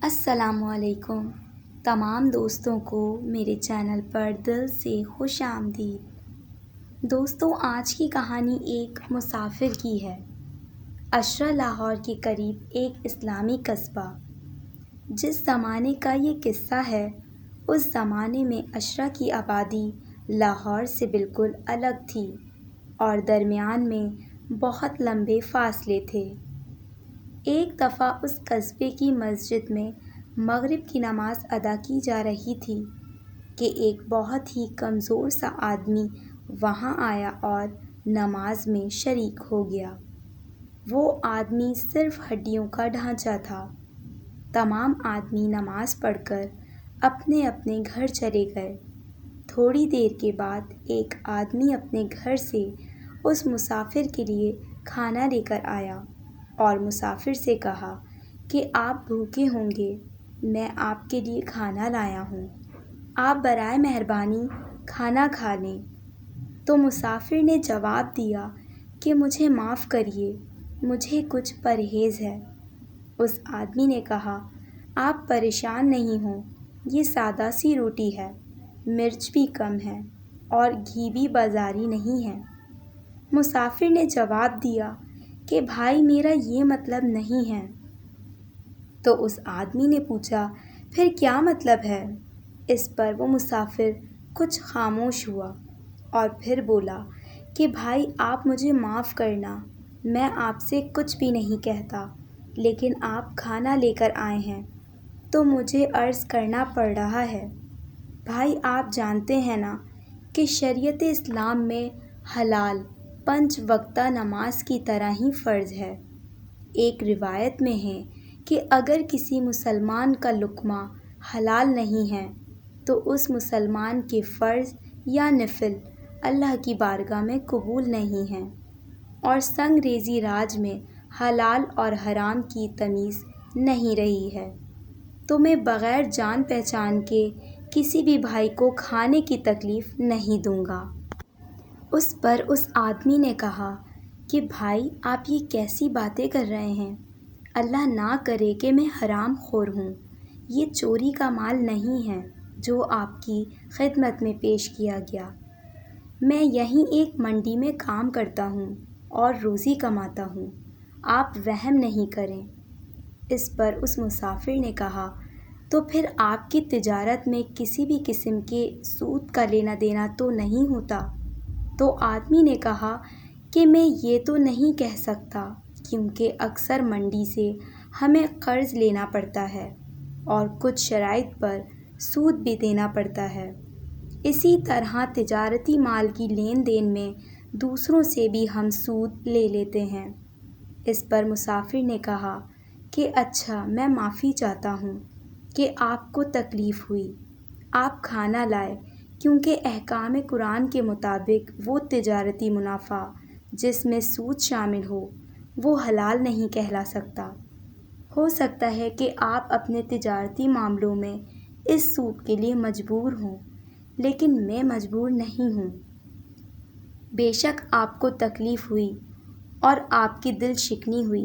السلام علیکم تمام دوستوں کو میرے چینل پر دل سے خوش آمدید۔ دوستوں، آج کی کہانی ایک مسافر کی ہے۔ اشرا لاہور کے قریب ایک اسلامی قصبہ۔ جس زمانے کا یہ قصہ ہے، اس زمانے میں اشرا کی آبادی لاہور سے بالکل الگ تھی اور درمیان میں بہت لمبے فاصلے تھے۔ ایک دفعہ اس قصبے کی مسجد میں مغرب کی نماز ادا کی جا رہی تھی کہ ایک بہت ہی کمزور سا آدمی وہاں آیا اور نماز میں شریک ہو گیا۔ وہ آدمی صرف ہڈیوں کا ڈھانچہ تھا۔ تمام آدمی نماز پڑھ کر اپنے اپنے گھر چلے گئے۔ تھوڑی دیر کے بعد ایک آدمی اپنے گھر سے اس مسافر کے لیے کھانا لے کر آیا اور مسافر سے کہا کہ آپ بھوکے ہوں گے، میں آپ کے لیے کھانا لایا ہوں، آپ برائے مہربانی کھانا کھا لیں۔ تو مسافر نے جواب دیا کہ مجھے معاف کریے، مجھے کچھ پرہیز ہے۔ اس آدمی نے کہا، آپ پریشان نہیں ہوں، یہ سادہ سی روٹی ہے، مرچ بھی کم ہے اور گھی بھی بازاری نہیں ہے۔ مسافر نے جواب دیا کہ بھائی میرا یہ مطلب نہیں ہے۔ تو اس آدمی نے پوچھا، پھر کیا مطلب ہے؟ اس پر وہ مسافر کچھ خاموش ہوا اور پھر بولا کہ بھائی آپ مجھے معاف کرنا، میں آپ سے کچھ بھی نہیں کہتا، لیکن آپ کھانا لے کر آئے ہیں تو مجھے عرض کرنا پڑ رہا ہے۔ بھائی آپ جانتے ہیں نا کہ شریعت اسلام میں حلال 5 وقتہ نماز کی طرح ہی فرض ہے۔ ایک روایت میں ہے کہ اگر کسی مسلمان کا لقمہ حلال نہیں ہے تو اس مسلمان کے فرض یا نفل اللہ کی بارگاہ میں قبول نہیں ہیں، اور سنگریزی راج میں حلال اور حرام کی تمیز نہیں رہی ہے، تو میں بغیر جان پہچان کے کسی بھی بھائی کو کھانے کی تکلیف نہیں دوں گا۔ اس پر اس آدمی نے کہا کہ بھائی آپ یہ کیسی باتیں کر رہے ہیں؟ اللہ نہ کرے کہ میں حرام خور ہوں، یہ چوری کا مال نہیں ہے جو آپ کی خدمت میں پیش کیا گیا۔ میں یہیں ایک منڈی میں کام کرتا ہوں اور روزی کماتا ہوں، آپ وہم نہیں کریں۔ اس پر اس مسافر نے کہا، تو پھر آپ کی تجارت میں کسی بھی قسم کے سود کا لینا دینا تو نہیں ہوتا؟ تو آدمی نے کہا کہ میں یہ تو نہیں کہہ سکتا، کیونکہ اکثر منڈی سے ہمیں قرض لینا پڑتا ہے اور کچھ شرائط پر سود بھی دینا پڑتا ہے۔ اسی طرح تجارتی مال کی لین دین میں دوسروں سے بھی ہم سود لے لیتے ہیں۔ اس پر مسافر نے کہا کہ اچھا، میں معافی چاہتا ہوں کہ آپ کو تکلیف ہوئی، آپ کھانا لائے، کیونکہ احکام قرآن کے مطابق وہ تجارتی منافع جس میں سود شامل ہو وہ حلال نہیں کہلا سکتا۔ ہو سکتا ہے کہ آپ اپنے تجارتی معاملوں میں اس سود کے لیے مجبور ہوں، لیکن میں مجبور نہیں ہوں۔ بے شک آپ کو تکلیف ہوئی اور آپ کی دل شکنی ہوئی،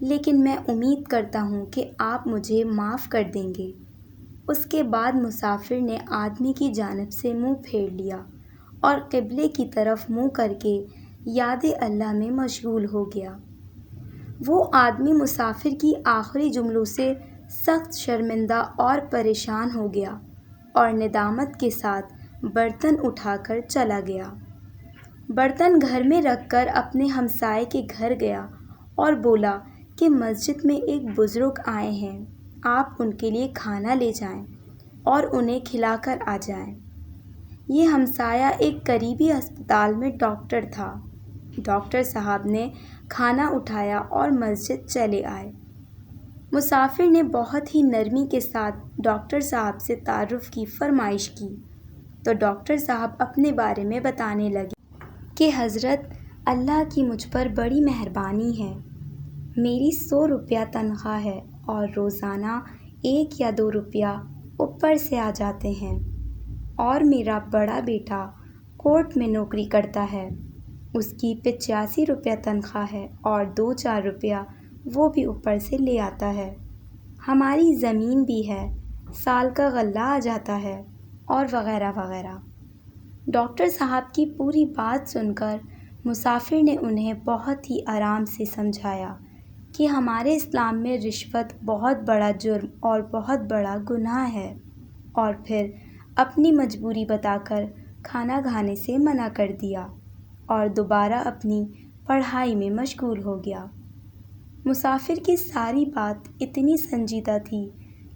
لیکن میں امید کرتا ہوں کہ آپ مجھے معاف کر دیں گے۔ اس کے بعد مسافر نے آدمی کی جانب سے منہ پھیر لیا اور قبلے کی طرف منہ کر کے یاد اللہ میں مشغول ہو گیا۔ وہ آدمی مسافر کی آخری جملوں سے سخت شرمندہ اور پریشان ہو گیا اور ندامت کے ساتھ برتن اٹھا کر چلا گیا۔ برتن گھر میں رکھ کر اپنے ہمسائے کے گھر گیا اور بولا کہ مسجد میں ایک بزرگ آئے ہیں، آپ ان کے لیے کھانا لے جائیں اور انہیں کھلا کر آ جائیں۔ یہ ہمسایہ ایک قریبی ہسپتال میں ڈاکٹر تھا۔ ڈاکٹر صاحب نے کھانا اٹھایا اور مسجد چلے آئے۔ مسافر نے بہت ہی نرمی کے ساتھ ڈاکٹر صاحب سے تعارف کی فرمائش کی، تو ڈاکٹر صاحب اپنے بارے میں بتانے لگے کہ حضرت، اللہ کی مجھ پر بڑی مہربانی ہے، میری 100 روپیہ تنخواہ ہے اور روزانہ 1 یا 2 روپیہ اوپر سے آ جاتے ہیں، اور میرا بڑا بیٹا کورٹ میں نوکری کرتا ہے، اس کی 85 روپیہ تنخواہ ہے اور 2-4 روپیہ وہ بھی اوپر سے لے آتا ہے۔ ہماری زمین بھی ہے، سال کا غلہ آ جاتا ہے، اور وغیرہ وغیرہ۔ ڈاکٹر صاحب کی پوری بات سن کر مسافر نے انہیں بہت ہی آرام سے سمجھایا کہ ہمارے اسلام میں رشوت بہت بڑا جرم اور بہت بڑا گناہ ہے، اور پھر اپنی مجبوری بتا کر کھانا کھانے سے منع کر دیا اور دوبارہ اپنی پڑھائی میں مشغول ہو گیا۔ مسافر کی ساری بات اتنی سنجیدہ تھی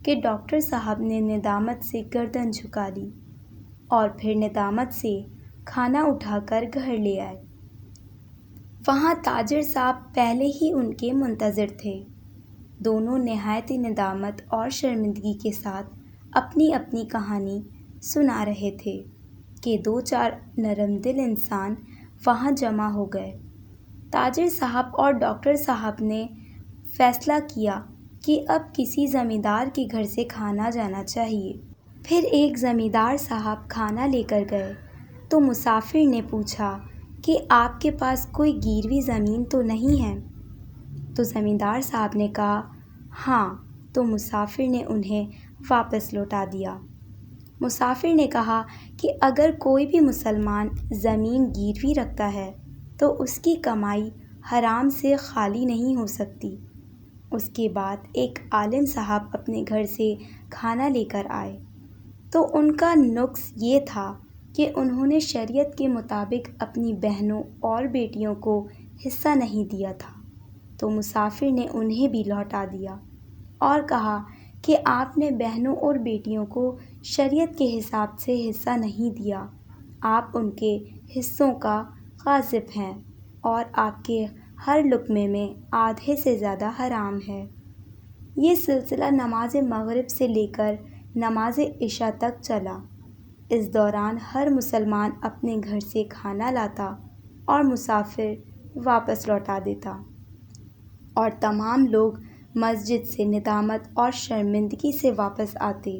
کہ ڈاکٹر صاحب نے ندامت سے گردن جھکا لی اور پھر ندامت سے کھانا اٹھا کر گھر لے آئے۔ وہاں تاجر صاحب پہلے ہی ان کے منتظر تھے۔ دونوں نہایت ندامت اور شرمندگی کے ساتھ اپنی اپنی کہانی سنا رہے تھے کہ دو چار نرم دل انسان وہاں جمع ہو گئے۔ تاجر صاحب اور ڈاکٹر صاحب نے فیصلہ کیا کہ اب کسی زمیندار کے گھر سے کھانا جانا چاہیے۔ پھر ایک زمیندار صاحب کھانا لے کر گئے تو مسافر نے پوچھا کہ آپ کے پاس کوئی گروی زمین تو نہیں ہے؟ تو زمیندار صاحب نے کہا ہاں، تو مسافر نے انہیں واپس لوٹا دیا۔ مسافر نے کہا کہ اگر کوئی بھی مسلمان زمین گروی رکھتا ہے تو اس کی کمائی حرام سے خالی نہیں ہو سکتی۔ اس کے بعد ایک عالم صاحب اپنے گھر سے کھانا لے کر آئے تو ان کا نقص یہ تھا کہ انہوں نے شریعت کے مطابق اپنی بہنوں اور بیٹیوں کو حصہ نہیں دیا تھا، تو مسافر نے انہیں بھی لوٹا دیا اور کہا کہ آپ نے بہنوں اور بیٹیوں کو شریعت کے حساب سے حصہ نہیں دیا، آپ ان کے حصوں کا غاصب ہیں اور آپ کے ہر لقمے میں آدھے سے زیادہ حرام ہے۔ یہ سلسلہ نماز مغرب سے لے کر نماز عشاء تک چلا۔ اس دوران ہر مسلمان اپنے گھر سے کھانا لاتا اور مسافر واپس لوٹا دیتا، اور تمام لوگ مسجد سے ندامت اور شرمندگی سے واپس آتے،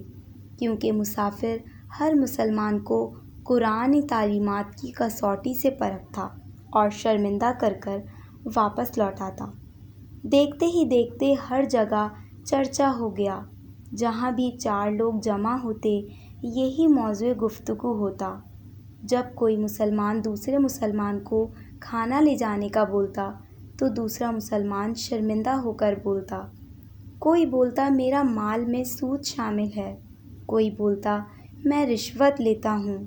کیونکہ مسافر ہر مسلمان کو قرآنی تعلیمات کی کسوٹی سے پرکھتا اور شرمندہ کر کر واپس لوٹاتا۔ دیکھتے ہی دیکھتے ہر جگہ چرچا ہو گیا، جہاں بھی چار لوگ جمع ہوتے یہی موضوع گفتگو ہوتا۔ جب کوئی مسلمان دوسرے مسلمان کو کھانا لے جانے کا بولتا تو دوسرا مسلمان شرمندہ ہو کر بولتا۔ کوئی بولتا میرا مال میں سود شامل ہے، کوئی بولتا میں رشوت لیتا ہوں،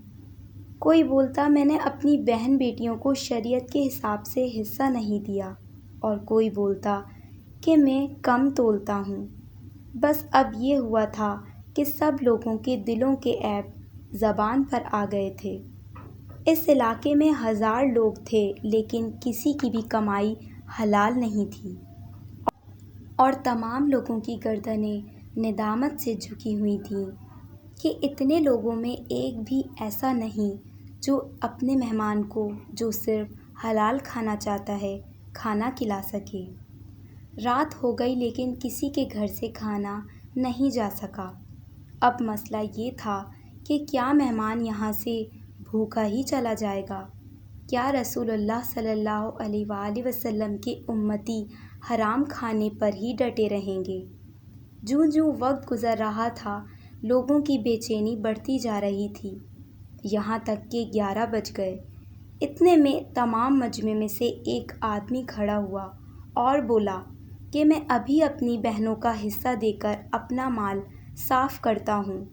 کوئی بولتا میں نے اپنی بہن بیٹیوں کو شریعت کے حساب سے حصہ نہیں دیا، اور کوئی بولتا کہ میں کم تولتا ہوں۔ بس اب یہ ہوا تھا کہ سب لوگوں کے دلوں کے عیب زبان پر آ گئے تھے۔ اس علاقے میں 1000 لوگ تھے لیکن کسی کی بھی کمائی حلال نہیں تھی، اور تمام لوگوں کی گردنیں ندامت سے جھکی ہوئی تھیں کہ اتنے لوگوں میں ایک بھی ایسا نہیں جو اپنے مہمان کو، جو صرف حلال کھانا چاہتا ہے، کھانا کھلا سکے۔ رات ہو گئی لیکن کسی کے گھر سے کھانا نہیں جا سکا۔ اب مسئلہ یہ تھا کہ کیا مہمان یہاں سے بھوکا ہی چلا جائے گا؟ کیا رسول اللہ صلی اللہ علیہ وآلہ وسلم کے امتی حرام کھانے پر ہی ڈٹے رہیں گے؟ جوں جوں وقت گزر رہا تھا لوگوں کی بے چینی بڑھتی جا رہی تھی، یہاں تک کہ 11 بج گئے۔ اتنے میں تمام مجمع میں سے ایک آدمی کھڑا ہوا اور بولا کہ میں ابھی اپنی بہنوں کا حصہ دے کر اپنا مال صاف کرتا ہوں۔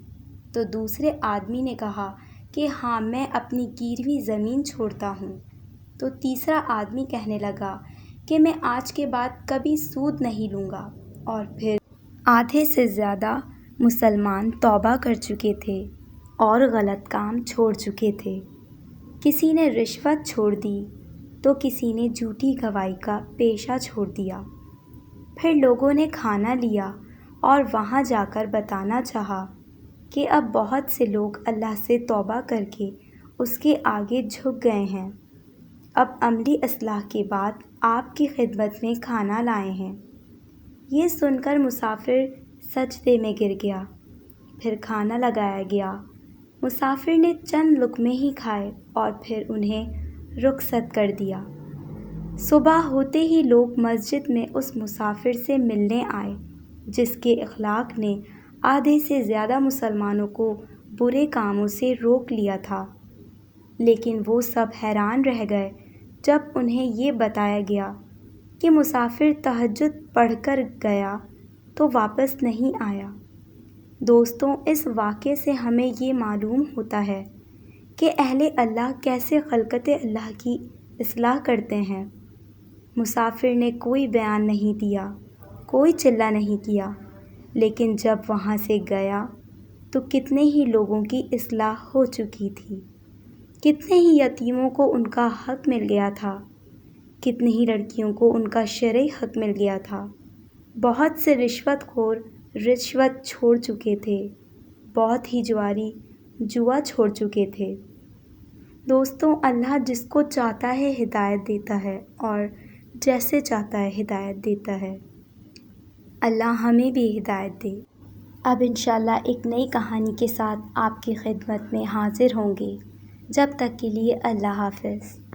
تو دوسرے آدمی نے کہا کہ ہاں، میں اپنی گروی زمین چھوڑتا ہوں۔ تو تیسرا آدمی کہنے لگا کہ میں آج کے بعد کبھی سود نہیں لوں گا، اور پھر آدھے سے زیادہ مسلمان توبہ کر چکے تھے اور غلط کام چھوڑ چکے تھے۔ کسی نے رشوت چھوڑ دی تو کسی نے جھوٹی گواہی کا پیشہ چھوڑ دیا۔ پھر لوگوں نے کھانا لیا اور وہاں جا کر بتانا چاہا کہ اب بہت سے لوگ اللہ سے توبہ کر کے اس کے آگے جھک گئے ہیں، اب عملی اصلاح کے بعد آپ کی خدمت میں کھانا لائے ہیں۔ یہ سن کر مسافر سجدے میں گر گیا۔ پھر کھانا لگایا گیا۔ مسافر نے چند لقمے ہی کھائے اور پھر انہیں رخصت کر دیا۔ صبح ہوتے ہی لوگ مسجد میں اس مسافر سے ملنے آئے۔ جس کے اخلاق نے آدھے سے زیادہ مسلمانوں کو برے کاموں سے روک لیا تھا، لیکن وہ سب حیران رہ گئے جب انہیں یہ بتایا گیا کہ مسافر تہجد پڑھ کر گیا تو واپس نہیں آیا۔ دوستوں، اس واقعے سے ہمیں یہ معلوم ہوتا ہے کہ اہل اللہ کیسے خلقت اللہ کی اصلاح کرتے ہیں۔ مسافر نے کوئی بیان نہیں دیا، کوئی چلہ نہیں کیا، لیکن جب وہاں سے گیا تو کتنے ہی لوگوں کی اصلاح ہو چکی تھی، کتنے ہی یتیموں کو ان کا حق مل گیا تھا، کتنی ہی لڑکیوں کو ان کا شرعی حق مل گیا تھا، بہت سے رشوت خور رشوت چھوڑ چکے تھے، بہت ہی جواری جوا چھوڑ چکے تھے۔ دوستوں، اللہ جس کو چاہتا ہے ہدایت دیتا ہے اور جیسے چاہتا ہے ہدایت دیتا ہے۔ اللہ ہمیں بھی ہدایت دے۔ اب انشاءاللہ ایک نئی کہانی کے ساتھ آپ کی خدمت میں حاضر ہوں گے۔ جب تک کے لیے اللہ حافظ۔